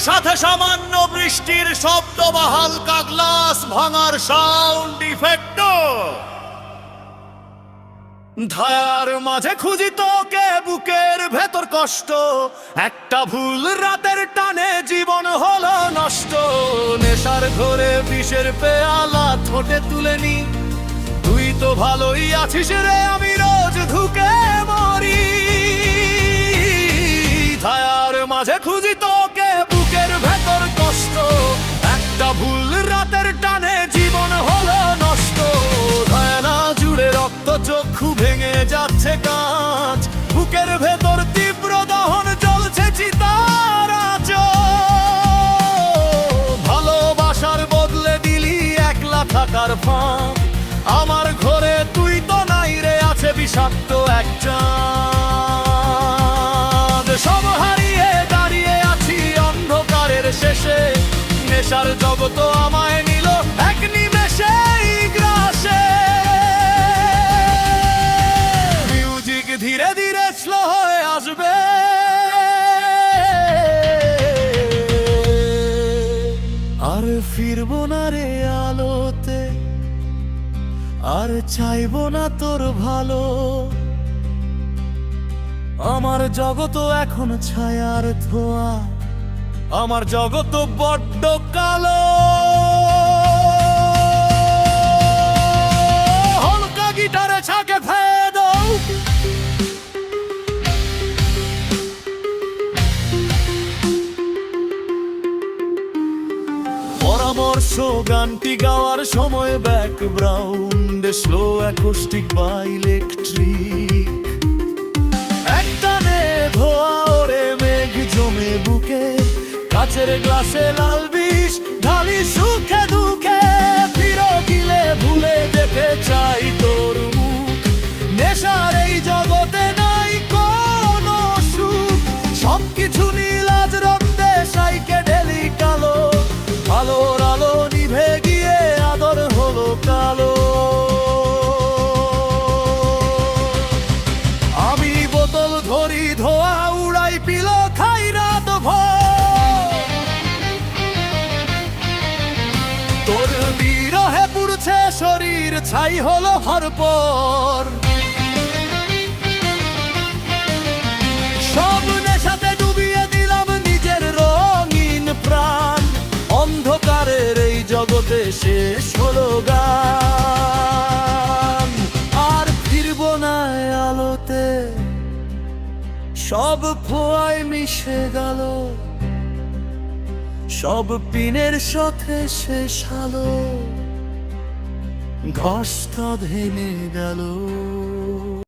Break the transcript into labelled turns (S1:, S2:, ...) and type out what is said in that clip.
S1: সাথে সামান্য বৃষ্টির শব্দ বা হালকা গ্লাস ভাঙার সাউন্ড ইফেক্ট। ধায়ার মাঝে খুঁজি তোকে, বুকের ভেতর কষ্ট, একটা ভুল রাতের টানে জীবন হলো নষ্ট। নেশার ঘরে বিষের পেয়ালা ঠোঁটে তুলে নি, তুই তো ভালোই আছিস রে, আমি রোজ ধুকে মরি। ধায়ার মাঝে খুঁজি তোকে, বুকের ভেতর কষ্ট, একটা ভুল রাতের টানে জীবন হলো নষ্ট। ধায়না জুড়ে রক্ত, চক্ষু ভেঙে যাচ্ছে কাঁচ, বুকের ভেতর তীব্র দহন জ্বলছে চিতার আঁচ। ভালোবাসার বদলে দিলি একলা থাকার ফাঁক, আমার ঘরে তুই তো নাই রে, আছে বিষাক্ত এক চাঁদ। সব হারিয়ে দাঁড়িয়ে আছি অন্ধকারের শেষে, নেশার জগৎ আমায় নিল এক নিমেষেই গ্রাসে। মিউজিক ধীরে ধীরে স্লো হয়ে আসবে, আর ফিরবো না রে আলোতে, আর চাইবো না তোর ভালো। আমার জগৎ এখন ছায়ার ধোয়া, আমার জগৎ বড্ড কালো। হলকা গিটারে ছাকে ফেদ, পরামর্শ গানটি গাওয়ার সময় ব্যাকগ্রাউন্ডে স্লো অ্যাকোস্টিক বা ইলেকট্রিক। একটানে ধোয়া ওরে মেঘ জমে বুকে, কাচের গ্লাসে লাল বিষ ঢালি সুখে দুঃখে। ফিরো গিলে ভুলে যেতে চাই তোর মুখ, নেশার এই জগতে নাই কোনো সুখ। সবকিছু নীল আজ রক্তে সাইকে ঢেলি কালো, আলোর আলো নিভে গিয়ে আদর হলো কালো। আমি বোতল ধরি, ধোয়া উড়াই, পিলো খাই রাত ভর। তোর বিরহে পুড়ছে শরীর, ছাই হলো হরপর। সব নেশাতে ডুবিয়ে দিলাম নিজের রঙিন প্রাণ, অন্ধকারের এই জগতে শেষ হলো গান। আর ফিরবো না আলোতে, সব খোয়ায় মিশে গেল, সব পিনের সাথে শেষ হলো, ঘাসটা ভেঙে গেল।